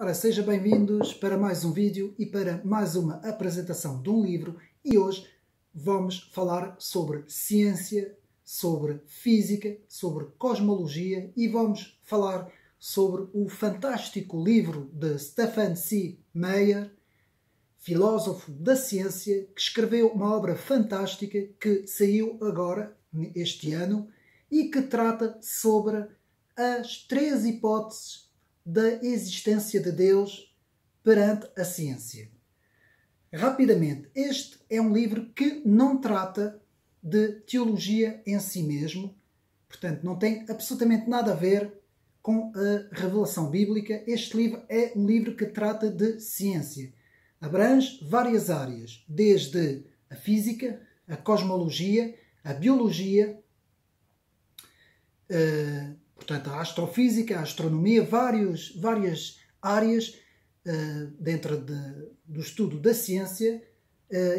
Ora, sejam bem-vindos para mais um vídeo e para mais uma apresentação de um livro. E hoje vamos falar sobre ciência, sobre física, sobre cosmologia e vamos falar sobre o fantástico livro de Stephen C. Meyer, filósofo da ciência, que escreveu uma obra fantástica que saiu agora, este ano, e que trata sobre as 3 hipóteses da existência de Deus perante a ciência. Rapidamente, este é um livro que não trata de teologia em si mesmo, portanto não tem absolutamente nada a ver com a revelação bíblica. Este livro é um livro que trata de ciência. Abrange várias áreas, desde a física, a cosmologia, a biologia, portanto, a astrofísica, a astronomia, várias áreas dentro do estudo da ciência,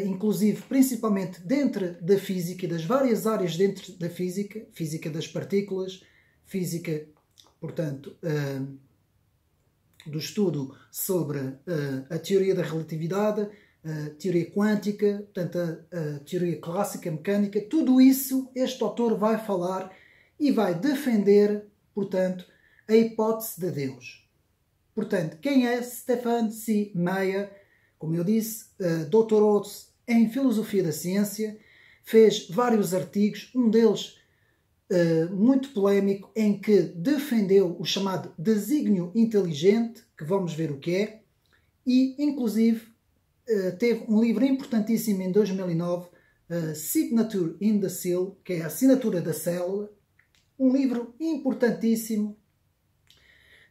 inclusive principalmente dentro da física e das várias áreas dentro da física, física das partículas, física, portanto, do estudo sobre a teoria da relatividade, a teoria quântica, portanto, a teoria clássica mecânica, tudo isso este autor vai falar e vai defender, portanto, a hipótese de Deus. Portanto, quem é Stephen C. Meyer? Como eu disse, doutorou-se em Filosofia da Ciência, fez vários artigos, um deles muito polémico, em que defendeu o chamado desígnio inteligente, que vamos ver o que é, e, inclusive, teve um livro importantíssimo em 2009, Signature in the Cell, que é a assinatura da célula, um livro importantíssimo,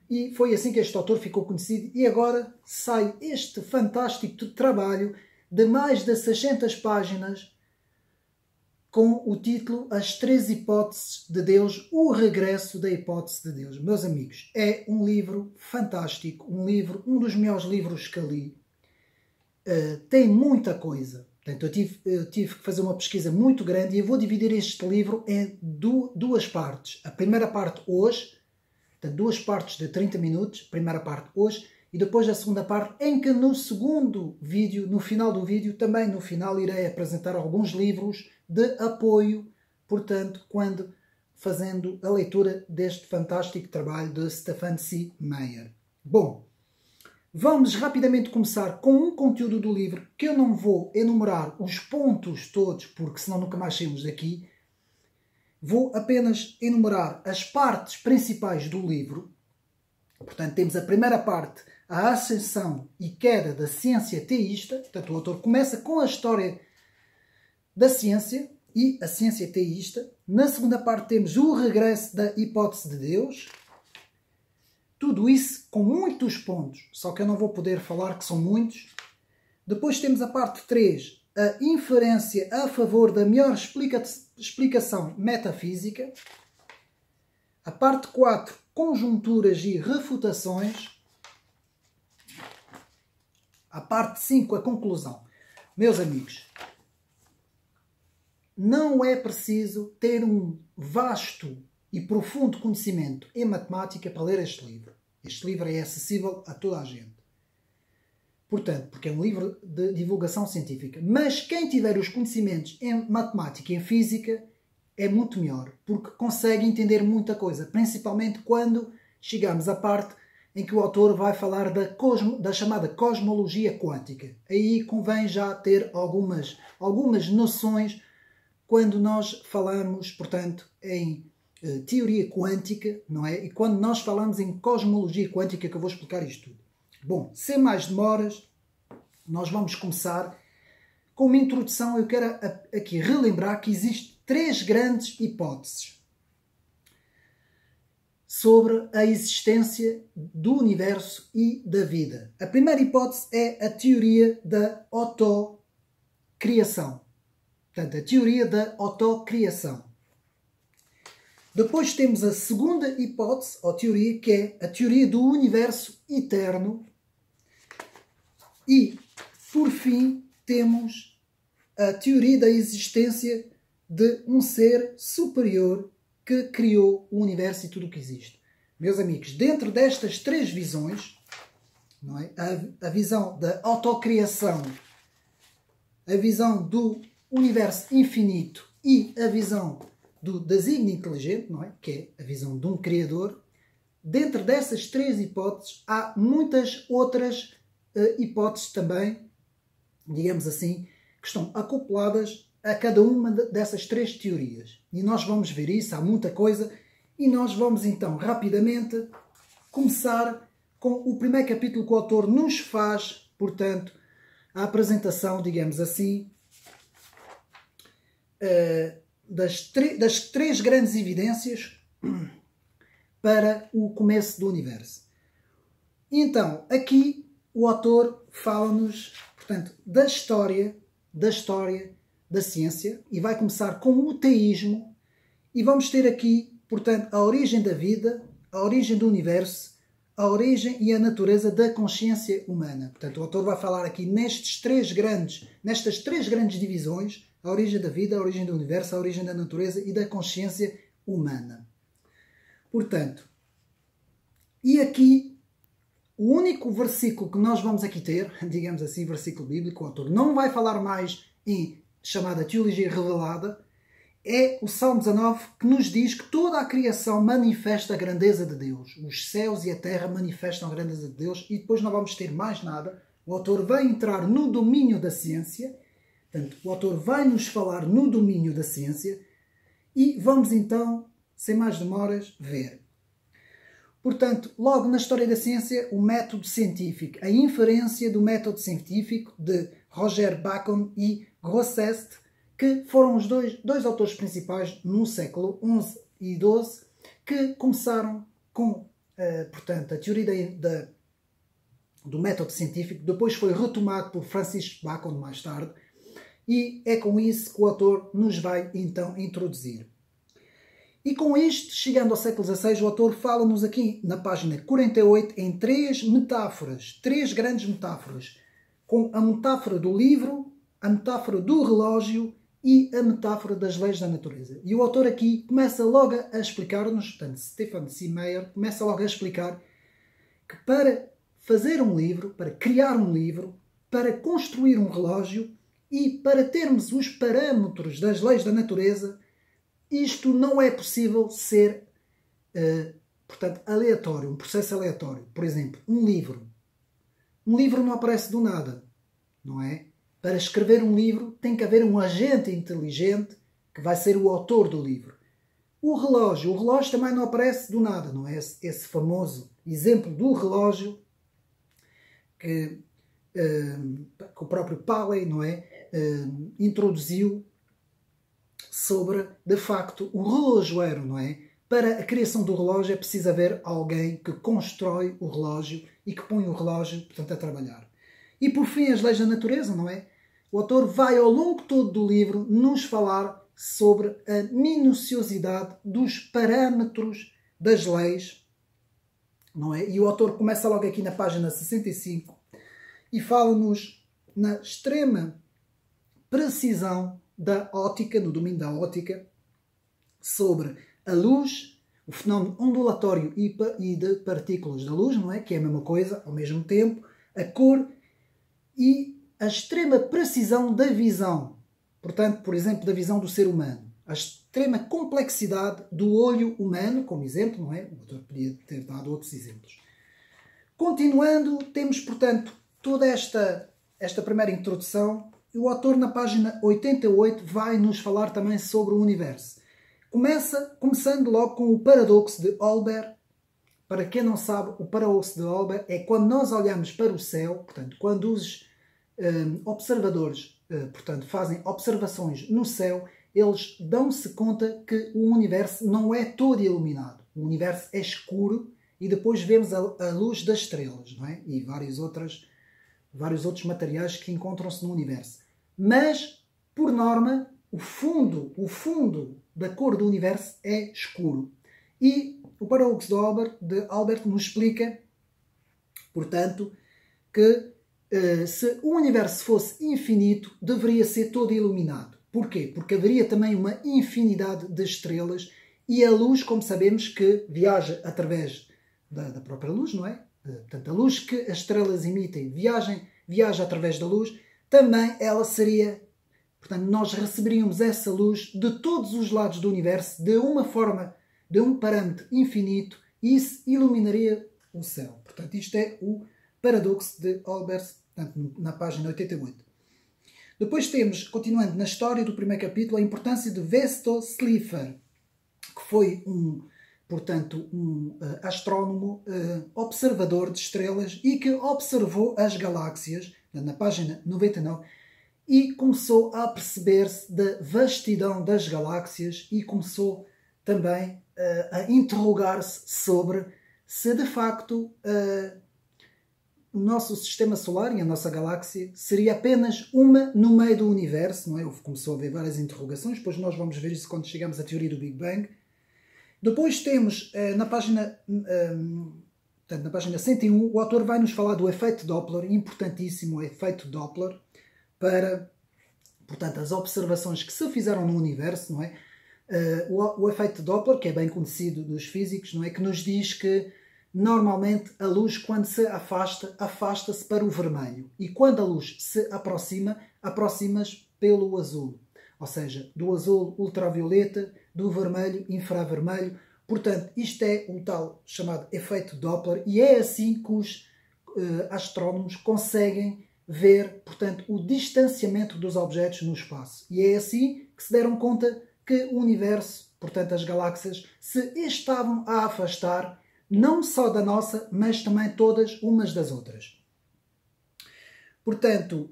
e foi assim que este autor ficou conhecido. E agora sai este fantástico trabalho de mais de 600 páginas com o título As 3 Hipóteses de Deus, o regresso da hipótese de Deus. Meus amigos, é um livro fantástico, um dos melhores livros que li. Tem muita coisa. Portanto, eu tive que fazer uma pesquisa muito grande e eu vou dividir este livro em duas partes. A primeira parte hoje, portanto, 2 partes de 30 minutos, primeira parte hoje, e depois a segunda parte, em que no segundo vídeo, no final do vídeo, também no final irei apresentar alguns livros de apoio, portanto, quando fazendo a leitura deste fantástico trabalho de Stephen C. Meyer. Bom, vamos rapidamente começar com um conteúdo do livro, que eu não vou enumerar os pontos todos, porque senão nunca mais saímos daqui. Vou apenas enumerar as partes principais do livro. Portanto, temos a primeira parte, a ascensão e queda da ciência teísta. Portanto, o autor começa com a história da ciência e a ciência teísta. Na segunda parte temos o regresso da hipótese de Deus. Tudo isso com muitos pontos, só que eu não vou poder falar, que são muitos. Depois temos a parte 3, a inferência a favor da melhor explicação metafísica. A parte 4, conjunturas e refutações. A parte 5, a conclusão. Meus amigos, não é preciso ter um vasto e profundo conhecimento em matemática para ler este livro. Este livro é acessível a toda a gente. Portanto, porque é um livro de divulgação científica. Mas quem tiver os conhecimentos em matemática e em física é muito melhor, porque consegue entender muita coisa, principalmente quando chegamos à parte em que o autor vai falar da chamada cosmologia quântica. Aí convém já ter algumas noções quando nós falamos, portanto, em teoria quântica, não é? E quando nós falamos em cosmologia quântica, que eu vou explicar isto tudo. Bom, sem mais demoras, nós vamos começar com uma introdução. Eu quero aqui relembrar que existem 3 grandes hipóteses sobre a existência do universo e da vida. A primeira hipótese é a teoria da autocriação. Portanto, a teoria da autocriação. Depois temos a segunda hipótese, ou teoria, que é a teoria do universo eterno. E, por fim, temos a teoria da existência de um ser superior que criou o universo e tudo o que existe. Meus amigos, dentro destas 3 visões, não é? A visão da autocriação, a visão do universo infinito e a visão do desígnio inteligente, não é? Que é a visão de um Criador. Dentro dessas três hipóteses há muitas outras hipóteses também, digamos assim, que estão acopladas a cada uma dessas três teorias. E nós vamos ver isso, há muita coisa, e nós vamos então rapidamente começar com o primeiro capítulo que o autor nos faz, portanto, a apresentação, digamos assim, das três grandes evidências para o começo do universo. Então, aqui o autor fala-nos, portanto, da história da ciência, e vai começar com o teísmo, e vamos ter aqui, portanto, a origem da vida, a origem do universo, a origem e a natureza da consciência humana. Portanto, o autor vai falar aqui nestas três grandes divisões: a origem da vida, a origem do universo, a origem da natureza e da consciência humana. Portanto, e aqui o único versículo que nós vamos aqui ter, digamos assim, versículo bíblico, o autor não vai falar mais em chamada teologia revelada, é o Salmo 19, que nos diz que toda a criação manifesta a grandeza de Deus. Os céus e a terra manifestam a grandeza de Deus, e depois não vamos ter mais nada. O autor vai entrar no domínio da ciência, portanto, o autor vai nos falar no domínio da ciência, e vamos então, sem mais demoras, ver. Portanto, logo na história da ciência, o método científico, a inferência do método científico de Roger Bacon e Grosseteste, que foram os dois autores principais no século XI e XII, que começaram com, portanto, a teoria do método científico, depois foi retomado por Francis Bacon mais tarde, e é com isso que o autor nos vai então introduzir. E com isto, chegando ao século XVI, o autor fala-nos aqui na página 48 em três grandes metáforas, com a metáfora do livro, a metáfora do relógio e a metáfora das leis da natureza. E o autor aqui começa logo a explicar-nos, portanto, Stephen C. Meyer começa logo a explicar que para fazer um livro, para criar um livro, para construir um relógio e para termos os parâmetros das leis da natureza, isto não é possível ser, portanto, aleatório, um processo aleatório. Por exemplo, um livro. Um livro não aparece do nada, não é? Para escrever um livro tem que haver um agente inteligente que vai ser o autor do livro. O relógio também não aparece do nada, não é? Esse famoso exemplo do relógio que o próprio Paley, não é? Introduziu sobre, de facto, o relojoeiro, não é? Para a criação do relógio é preciso haver alguém que constrói o relógio e que põe o relógio, portanto, a trabalhar. E por fim, as leis da natureza, não é? O autor vai ao longo todo do livro nos falar sobre a minuciosidade dos parâmetros das leis, não é? E o autor começa logo aqui na página 65 e fala-nos na extrema precisão da óptica, no domínio da óptica, sobre a luz, o fenómeno ondulatório e de partículas da luz, não é? Que é a mesma coisa, ao mesmo tempo, a cor e a extrema precisão da visão. Portanto, por exemplo, da visão do ser humano. A extrema complexidade do olho humano, como exemplo, não é? O autor podia ter dado outros exemplos. Continuando, temos, portanto, toda esta primeira introdução. O autor, na página 88, vai nos falar também sobre o universo. Começando logo com o paradoxo de Olbers. Para quem não sabe, o paradoxo de Olbers é quando nós olhamos para o céu, portanto, quando os observadores, portanto, fazem observações no céu, eles dão-se conta que o universo não é todo iluminado. O universo é escuro e depois vemos a luz das estrelas, não é? E vários outros materiais que encontram-se no universo. Mas, por norma, o fundo da cor do universo é escuro. E o paradoxo de Olbers nos explica, portanto, que se o universo fosse infinito, deveria ser todo iluminado. Porquê? Porque haveria também uma infinidade de estrelas e a luz, como sabemos, que viaja através da própria luz, não é? portanto, a luz que as estrelas emitem viaja através da luz, também ela seria, portanto, nós receberíamos essa luz de todos os lados do universo de uma forma, de um parâmetro infinito, e isso iluminaria o céu. Portanto, isto é o paradoxo de Olbers, portanto, na página 88. Depois temos, continuando na história do primeiro capítulo, a importância de Vesto Slipher, que foi um astrónomo observador de estrelas e que observou as galáxias, na página 99, e começou a perceber-se da vastidão das galáxias e começou também a interrogar-se sobre se de facto o nosso sistema solar e a nossa galáxia seria apenas uma no meio do universo, não é? Começou a haver várias interrogações, depois nós vamos ver isso quando chegamos à teoria do Big Bang. Depois temos, na página 101, o autor vai nos falar do efeito Doppler, importantíssimo o efeito Doppler, para, portanto, as observações que se fizeram no universo, não é? O efeito Doppler, que é bem conhecido dos físicos, não é? Que nos diz que, normalmente, a luz, quando se afasta, afasta-se para o vermelho. E quando a luz se aproxima, aproxima-se pelo azul. Ou seja, do azul ultravioleta, do vermelho infravermelho. Portanto, isto é o tal chamado efeito Doppler, e é assim que os astrónomos conseguem ver, portanto, o distanciamento dos objetos no espaço. E é assim que se deram conta que o universo, portanto, as galáxias, se estavam a afastar, não só da nossa, mas também todas umas das outras. Portanto,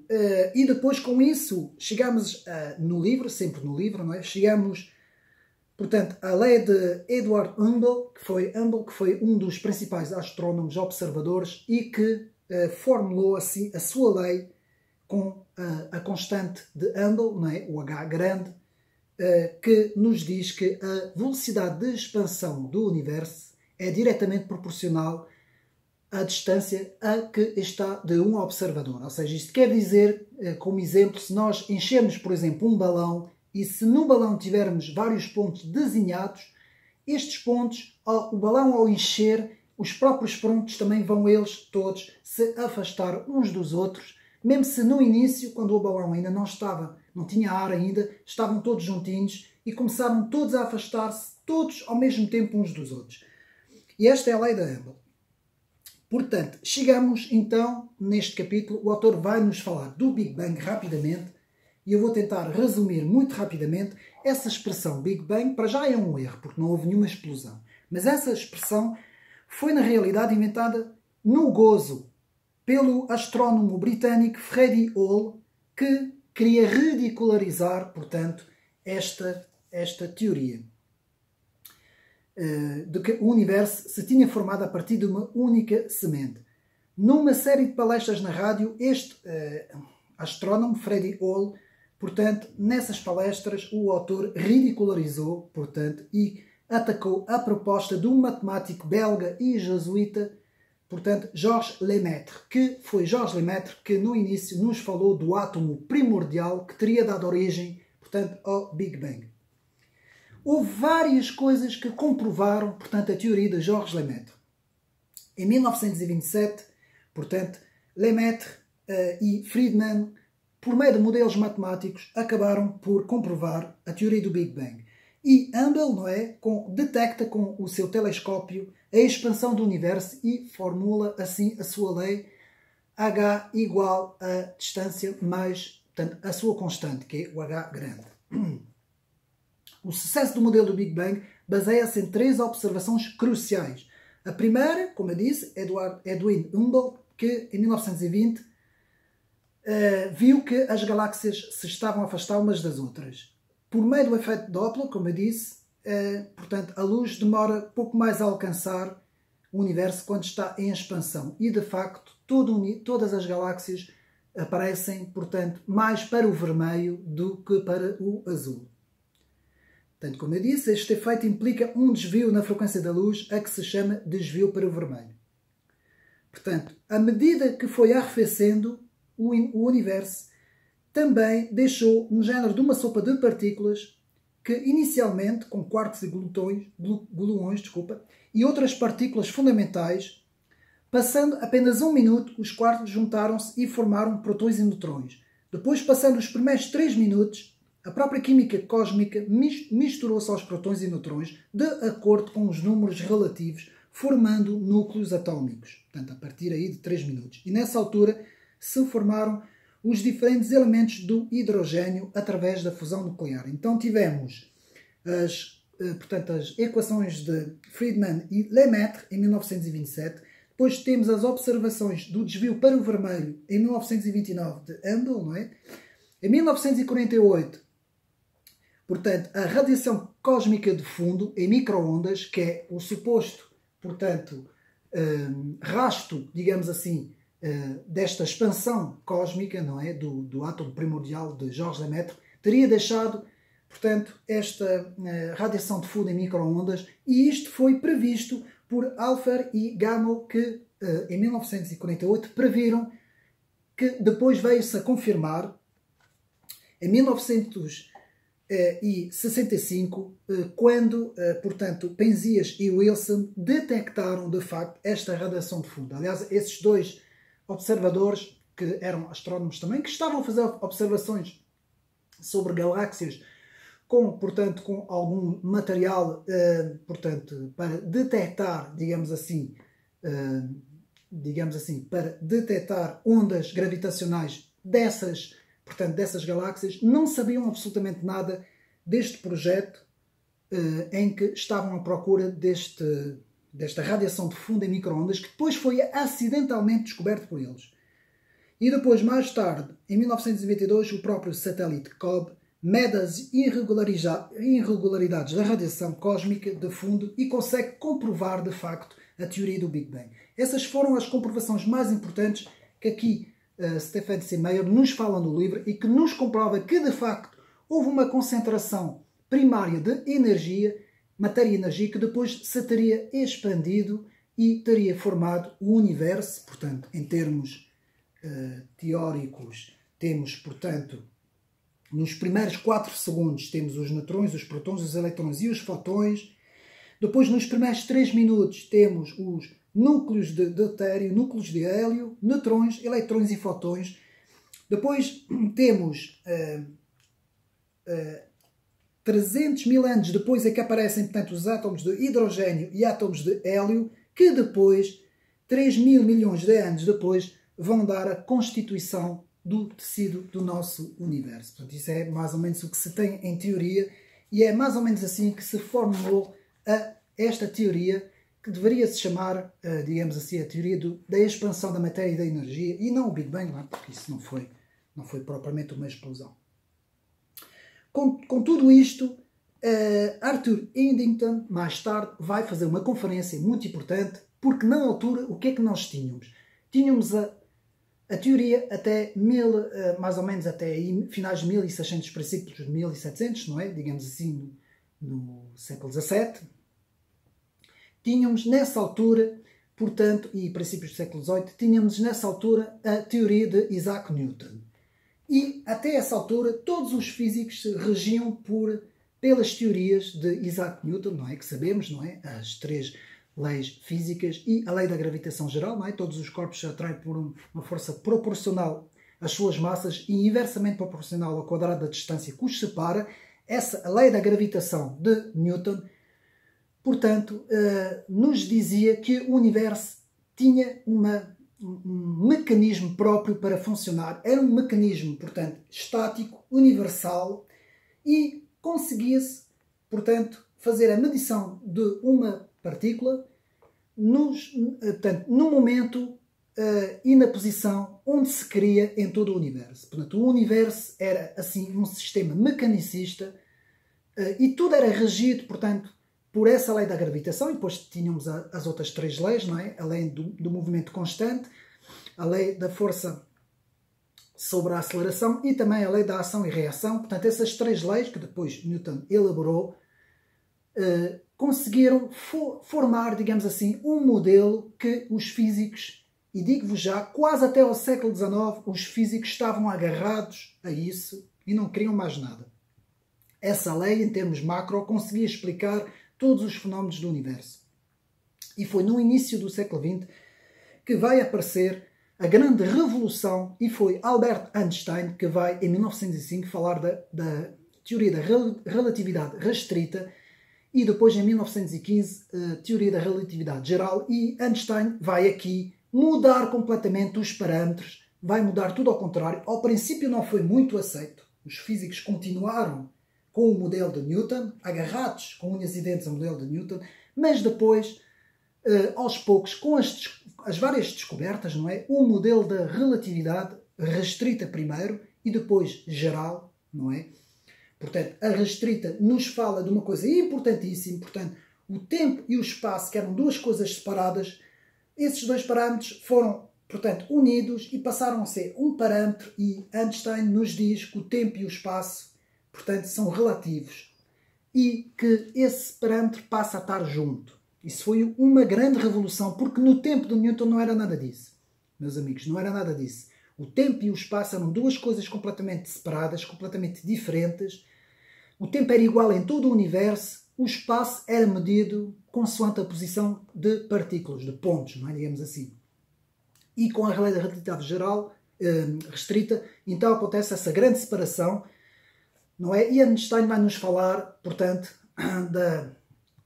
e depois com isso chegamos no livro, sempre no livro, não é? Chegamos, portanto, à lei de Edward Hubble, que foi um dos principais astrónomos observadores e que formulou assim a sua lei com a constante de Hubble, não é? O H grande, que nos diz que a velocidade de expansão do universo é diretamente proporcional à distância a que está de um observador. Ou seja, isto quer dizer, como exemplo, se nós enchermos, por exemplo, um balão e se no balão tivermos vários pontos desenhados, estes pontos, o balão ao encher, os próprios pontos também vão eles todos se afastar uns dos outros, mesmo se no início, quando o balão ainda não tinha ar ainda, estavam todos juntinhos e começaram todos a afastar-se, todos ao mesmo tempo uns dos outros. E esta é a lei da Hubble. Portanto, chegamos então, neste capítulo, o autor vai nos falar do Big Bang rapidamente, e eu vou tentar resumir muito rapidamente. Essa expressão Big Bang, para já é um erro, porque não houve nenhuma explosão. Mas essa expressão foi, na realidade, inventada no gozo pelo astrónomo britânico Freddie Hall, que queria ridicularizar, portanto, esta teoria de que o universo se tinha formado a partir de uma única semente. Numa série de palestras na rádio, este astrónomo, Freddie Hall, portanto, nessas palestras, o autor ridicularizou, portanto, e atacou a proposta de um matemático belga e jesuíta, portanto, Georges Lemaitre, que foi Georges Lemaitre que no início nos falou do átomo primordial que teria dado origem, portanto, ao Big Bang. Houve várias coisas que comprovaram, portanto, a teoria de Georges Lemaitre. Em 1927, portanto, Lemaitre e Friedman, por meio de modelos matemáticos, acabaram por comprovar a teoria do Big Bang. E Hubble, não é, detecta com o seu telescópio a expansão do universo e formula assim a sua lei H igual a distância mais, portanto, a sua constante, que é o H grande. O sucesso do modelo do Big Bang baseia-se em 3 observações cruciais. A primeira, como eu disse, Edwin Hubble, que em 1920 viu que as galáxias se estavam a afastar umas das outras. Por meio do efeito Doppler, como eu disse, portanto, a luz demora pouco mais a alcançar o universo quando está em expansão. E, de facto, todas as galáxias aparecem, portanto, mais para o vermelho do que para o azul. Portanto, como eu disse, este efeito implica um desvio na frequência da luz, a que se chama desvio para o vermelho. Portanto, à medida que foi arrefecendo, o universo também deixou um género de uma sopa de partículas que, inicialmente, com quarks e gluões, e outras partículas fundamentais, Passando apenas 1 minuto, os quartos juntaram-se e formaram protões e neutrões. Depois, passando os primeiros 3 minutos, a própria química cósmica misturou-se aos protões e neutrões de acordo com os números relativos, formando núcleos atómicos. Portanto, a partir aí de 3 minutos. E nessa altura se formaram os diferentes elementos do hidrogênio através da fusão nuclear. Então tivemos as equações de Friedman e Lemaitre em 1927. Depois temos as observações do desvio para o vermelho em 1929 de Handel, não é? Em 1948, portanto, a radiação cósmica de fundo em microondas, que é o suposto, portanto, rasto, digamos assim, desta expansão cósmica, não é? Do átomo primordial de Georges Lemaitre, teria deixado, portanto, esta radiação de fundo em microondas, e isto foi previsto por Alpher e Gamow, que em 1948 previram, que depois veio-se a confirmar em 1965, quando, portanto, Penzias e Wilson detectaram de facto esta radiação de fundo. Aliás, esses dois observadores, que eram astrónomos também, que estavam a fazer observações sobre galáxias portanto, com algum material, portanto, para detectar, digamos assim, para detectar ondas gravitacionais dessas galáxias, não sabiam absolutamente nada deste projeto em que estavam à procura desta radiação de fundo em microondas, que depois foi acidentalmente descoberto por eles. E depois, mais tarde, em 1922, o próprio satélite Cobb mede as irregularidades da radiação cósmica de fundo e consegue comprovar, de facto, a teoria do Big Bang. Essas foram as comprovações mais importantes que aqui Stephen C. Meyer nos fala no livro e que nos comprova que, de facto, houve uma concentração primária de energia, matéria e energia, que depois se teria expandido e teria formado o universo. Portanto, em termos teóricos, temos, portanto, nos primeiros 4 segundos temos os neutrões, os protões, os eletrões e os fotões. Depois, nos primeiros 3 minutos, temos os núcleos de deutério, núcleos de hélio, neutrões, eletrões e fotões. Depois temos 300 mil anos depois é que aparecem, portanto, os átomos de hidrogênio e átomos de hélio, que depois, 3 mil milhões de anos depois, vão dar a constituição do tecido do nosso universo. Portanto, isso é mais ou menos o que se tem em teoria, e é mais ou menos assim que se formulou esta teoria, que deveria se chamar, digamos assim, a teoria da expansão da matéria e da energia, e não o Big Bang, porque isso não foi propriamente uma explosão. Com tudo isto, Arthur Eddington, mais tarde, vai fazer uma conferência muito importante, porque na altura, o que é que nós tínhamos? Tínhamos a teoria até mais ou menos até aí, finais de 1600, princípios de 1700, não é? Digamos assim, no século XVII. Tínhamos nessa altura, portanto, e princípios do século XVIII, tínhamos nessa altura a teoria de Isaac Newton. E até essa altura todos os físicos se regiam pelas teorias de Isaac Newton, não é? Que sabemos, não é? As 3 leis físicas e a lei da gravitação geral, não é? Todos os corpos se atraem por uma força proporcional às suas massas e inversamente proporcional ao quadrado da distância que os separa. A lei da gravitação de Newton, portanto, nos dizia que o universo tinha um mecanismo próprio para funcionar. Era um mecanismo, portanto, estático, universal, e conseguia-se, portanto, fazer a medição de uma partícula no momento e na posição onde se queria em todo o universo. Portanto, o universo era, assim, um sistema mecanicista e tudo era regido, portanto, por essa lei da gravitação, e depois tínhamos as outras 3 leis, não é? A lei do movimento constante, a lei da força sobre a aceleração e também a lei da ação e reação. Portanto, essas 3 leis, que depois Newton elaborou, conseguiram formar, digamos assim, um modelo que os físicos, e digo-vos já, quase até ao século XIX, os físicos estavam agarrados a isso e não queriam mais nada. Essa lei, em termos macro, conseguia explicar todos os fenómenos do universo. E foi no início do século XX que vai aparecer a grande revolução, e foi Albert Einstein que vai, em 1905, falar da teoria da relatividade restrita, e depois, em 1915, a teoria da relatividade geral, e Einstein vai aqui mudar completamente os parâmetros, vai mudar tudo ao contrário. Ao princípio não foi muito aceito. Os físicos continuaram com o modelo de Newton, agarrados com unhas e dentes ao modelo de Newton, mas depois, aos poucos, com as várias descobertas, não é? O modelo da relatividade restrita primeiro e depois geral, não é? Portanto, a restrita nos fala de uma coisa importantíssima. Portanto, o tempo e o espaço, que eram duas coisas separadas, esses dois parâmetros foram, portanto, unidos e passaram a ser um parâmetro, e Einstein nos diz que o tempo e o espaço, portanto, são relativos e que esse parâmetro passa a estar junto. Isso foi uma grande revolução, porque no tempo de Newton não era nada disso. Meus amigos, não era nada disso. O tempo e o espaço eram duas coisas completamente separadas, completamente diferentes. O tempo era igual em todo o universo, o espaço era medido consoante a posição de partículas, de pontos, não é? Digamos assim. E com a relatividade geral restrita, então acontece essa grande separação, não é? E Einstein vai nos falar, portanto,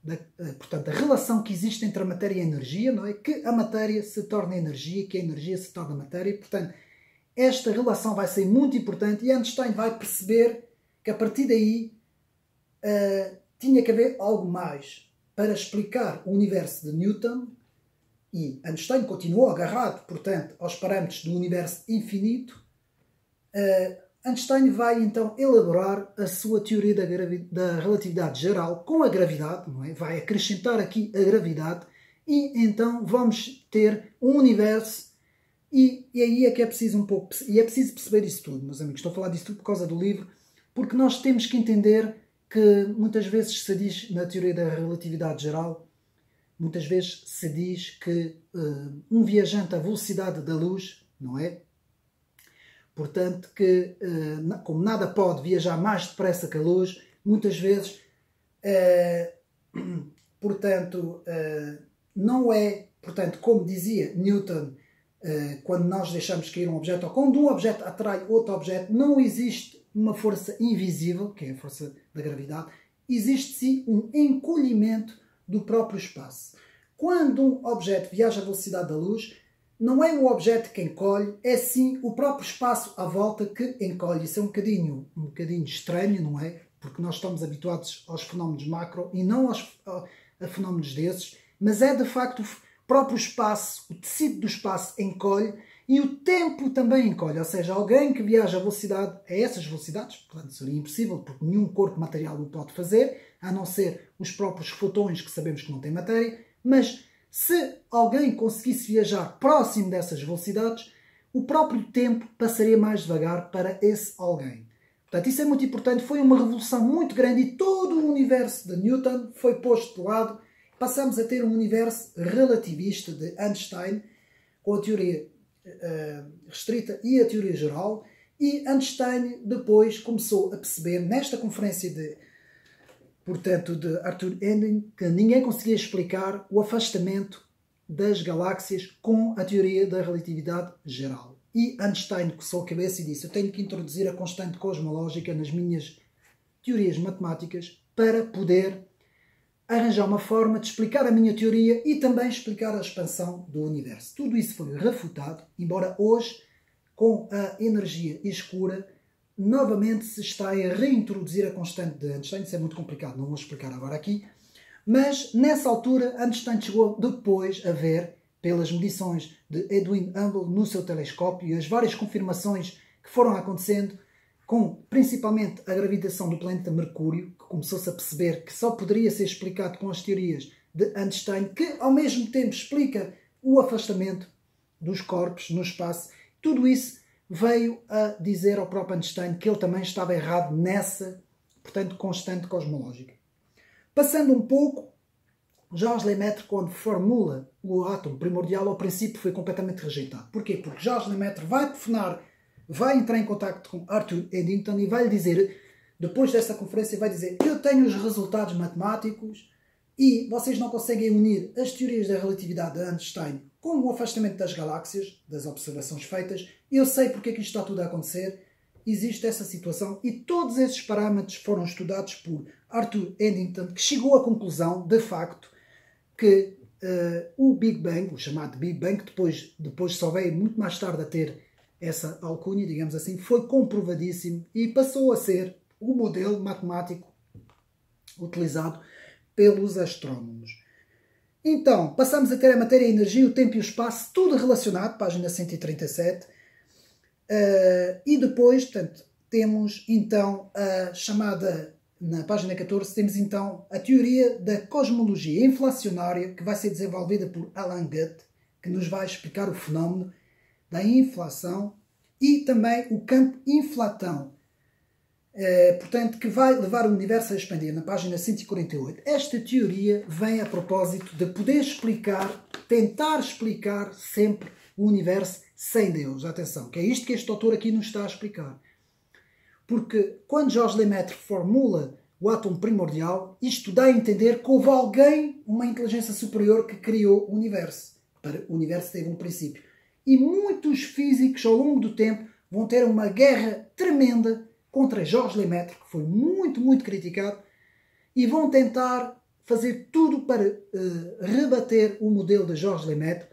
da relação que existe entre a matéria e a energia, não é? Que a matéria se torna energia, que a energia se torna matéria. Portanto, esta relação vai ser muito importante, e Einstein vai perceber que a partir daí tinha que haver algo mais para explicar o universo de Newton, e Einstein continuou agarrado, portanto, aos parâmetros do universo infinito. Einstein vai então elaborar a sua teoria da relatividade geral com a gravidade, não é? Vai acrescentar aqui a gravidade, e então vamos ter um universo, e aí é que é preciso um pouco, e é preciso perceber isso tudo, meus amigos. Estou a falar disso tudo por causa do livro, porque nós temos que entender que muitas vezes se diz na teoria da relatividade geral, muitas vezes se diz que um viajante à velocidade da luz, não é? Portanto, que como nada pode viajar mais depressa que a luz, muitas vezes, portanto, não é, portanto, como dizia Newton, quando nós deixamos cair um objeto, ou quando um objeto atrai outro objeto, não existe uma força invisível, que é a força da gravidade, existe sim um encolhimento do próprio espaço. Quando um objeto viaja à velocidade da luz, não é o objeto que encolhe, é sim o próprio espaço à volta que encolhe. Isso é um bocadinho estranho, não é? Porque nós estamos habituados aos fenómenos macro e não a fenómenos desses, mas é de facto o próprio espaço, o tecido do espaço encolhe, e o tempo também encolhe. Ou seja, alguém que viaja a essas velocidades, portanto seria impossível, porque nenhum corpo material o pode fazer, a não ser os próprios fotões, que sabemos que não têm matéria, mas se alguém conseguisse viajar próximo dessas velocidades, o próprio tempo passaria mais devagar para esse alguém. Portanto, isso é muito importante. Foi uma revolução muito grande, e todo o universo de Newton foi posto de lado. Passamos a ter um universo relativista de Einstein, com a teoria restrita e a teoria geral, e Einstein depois começou a perceber, nesta conferência de Arthur Edding, que ninguém conseguia explicar o afastamento das galáxias com a teoria da relatividade geral. E Einstein coçou a cabeça e disse: eu tenho que introduzir a constante cosmológica nas minhas teorias matemáticas para poder arranjar uma forma de explicar a minha teoria e também explicar a expansão do universo. Tudo isso foi refutado, embora hoje, com a energia escura, novamente se está a reintroduzir a constante de Einstein. Isso é muito complicado, não vou explicar agora aqui. Mas, nessa altura, Einstein chegou depois a ver, pelas medições de Edwin Hubble no seu telescópio e as várias confirmações que foram acontecendo, com principalmente a gravitação do planeta Mercúrio, que começou-se a perceber que só poderia ser explicado com as teorias de Einstein, que ao mesmo tempo explica o afastamento dos corpos no espaço. Tudo isso veio a dizer ao próprio Einstein que ele também estava errado nessa, portanto, constante cosmológica. Passando um pouco, Georges Lemaitre, quando formula o átomo primordial, ao princípio foi completamente rejeitado. Porquê? Porque Georges Lemaitre vai entrar em contato com Arthur Eddington e vai lhe dizer, depois dessa conferência, vai dizer: eu tenho os resultados matemáticos e vocês não conseguem unir as teorias da relatividade de Einstein com o afastamento das galáxias, das observações feitas, eu sei porque é que isto está tudo a acontecer. Existe essa situação e todos esses parâmetros foram estudados por Arthur Eddington, que chegou à conclusão, de facto, que o Big Bang, o chamado Big Bang, que depois só veio muito mais tarde a ter essa alcunha, digamos assim, foi comprovadíssimo e passou a ser o modelo matemático utilizado pelos astrónomos. Então, passamos a ter a matéria, a energia, o tempo e o espaço, tudo relacionado, página 137. E depois, portanto, temos então a chamada, na página 14, temos então a teoria da cosmologia inflacionária, que vai ser desenvolvida por Alan Guth, que nos vai explicar o fenómeno da inflação e também o campo inflatão, portanto, que vai levar o universo a expandir, na página 148. Esta teoria vem a propósito de poder explicar, tentar explicar sempre o universo sem Deus. Atenção, que é isto que este autor aqui nos está a explicar. Porque quando Georges Lemaitre formula o átomo primordial, isto dá a entender que houve alguém, uma inteligência superior, que criou o universo. O universo teve um princípio. E muitos físicos, ao longo do tempo, vão ter uma guerra tremenda contra Georges Lemaitre, que foi muito, muito criticado, e vão tentar fazer tudo para rebater o modelo de Georges Lemaitre,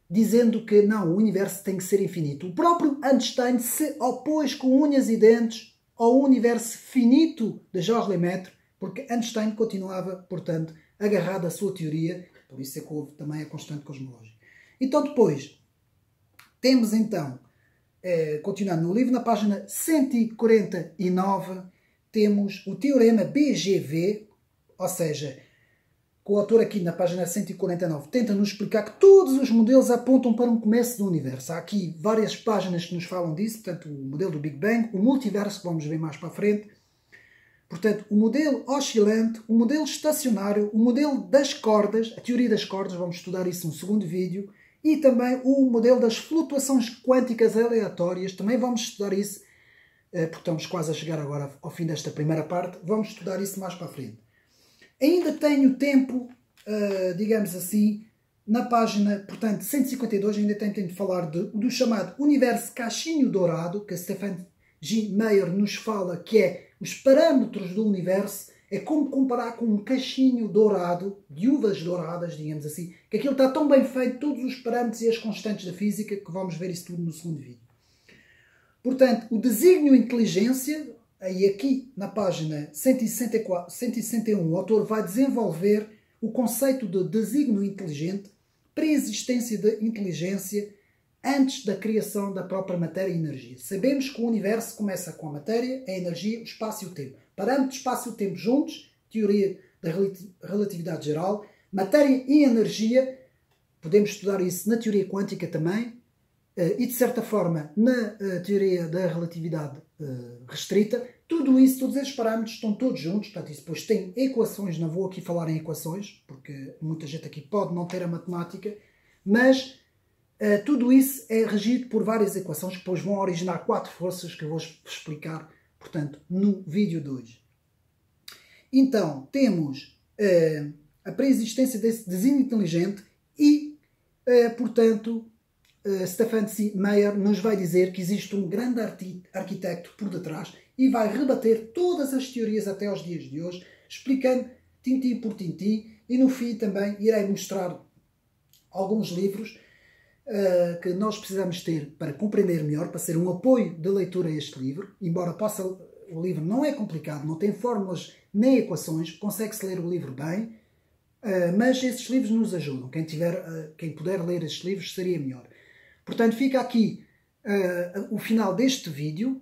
dizendo que não, o universo tem que ser infinito. O próprio Einstein se opôs com unhas e dentes ao universo finito de Georges Lemaitre, porque Einstein continuava, portanto, agarrado à sua teoria, por isso é que houve também a constante cosmológica. Então depois, temos então, continuando no livro, na página 149, temos o teorema BGV, ou seja, o autor aqui na página 149 tenta nos explicar que todos os modelos apontam para um começo do universo. Há aqui várias páginas que nos falam disso, portanto, o modelo do Big Bang, o multiverso, que vamos ver mais para a frente, portanto, o modelo oscilante, o modelo estacionário, o modelo das cordas, a teoria das cordas, vamos estudar isso no segundo vídeo, e também o modelo das flutuações quânticas aleatórias, também vamos estudar isso, porque estamos quase a chegar agora ao fim desta primeira parte, vamos estudar isso mais para a frente. Ainda tenho tempo, digamos assim, na página, portanto, 152, ainda tenho tempo de falar do chamado universo caixinho dourado, que Stephen G. Meyer nos fala que é os parâmetros do universo, é como comparar com um caixinho dourado, de uvas douradas, digamos assim, que aquilo está tão bem feito, todos os parâmetros e as constantes da física, que vamos ver isso tudo no segundo vídeo. Portanto, o desígnio inteligência, aí aqui na página 161, o autor vai desenvolver o conceito de desígnio inteligente, pré-existência de inteligência antes da criação da própria matéria e energia. Sabemos que o universo começa com a matéria, a energia, o espaço e o tempo. Parâmetros, espaço e o tempo juntos, teoria da relatividade geral, matéria e energia, podemos estudar isso na teoria quântica também, e de certa forma na teoria da relatividade restrita. Tudo isso, todos esses parâmetros estão todos juntos, portanto isso depois tem equações, não vou aqui falar em equações, porque muita gente aqui pode não ter a matemática, mas tudo isso é regido por várias equações que depois vão originar 4 forças que eu vou explicar, portanto, no vídeo de hoje. Então, temos a pré-existência desse desígnio inteligente e, portanto, Stephen C. Meyer nos vai dizer que existe um grande arquiteto por detrás e vai rebater todas as teorias até aos dias de hoje, explicando tintim por tintim, e no fim também irei mostrar alguns livros que nós precisamos ter para compreender melhor, para ser um apoio de leitura a este livro, embora o livro não é complicado, não tem fórmulas nem equações, consegue-se ler o livro bem, mas esses livros nos ajudam. Quem puder ler estes livros seria melhor. Portanto, fica aqui o final deste vídeo.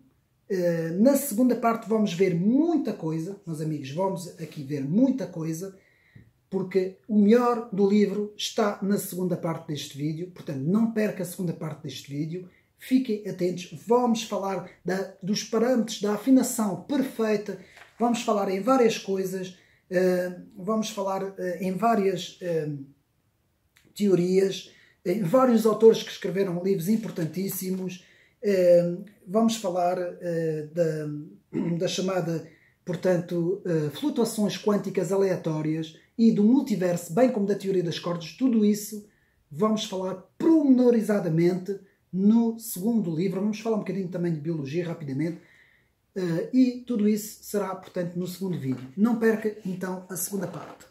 Na segunda parte vamos ver muita coisa, meus amigos, vamos aqui ver muita coisa, porque o melhor do livro está na segunda parte deste vídeo. Portanto, não perca a segunda parte deste vídeo. Fiquem atentos, vamos falar dos parâmetros da afinação perfeita, vamos falar em várias coisas, vamos falar em várias teorias, em vários autores que escreveram livros importantíssimos. Vamos falar da chamada, portanto, flutuações quânticas aleatórias e do multiverso, bem como da teoria das cordas, tudo isso vamos falar pormenorizadamente no segundo livro. Vamos falar um bocadinho também de biologia rapidamente. E tudo isso será, portanto, no segundo vídeo. Não perca, então, a segunda parte.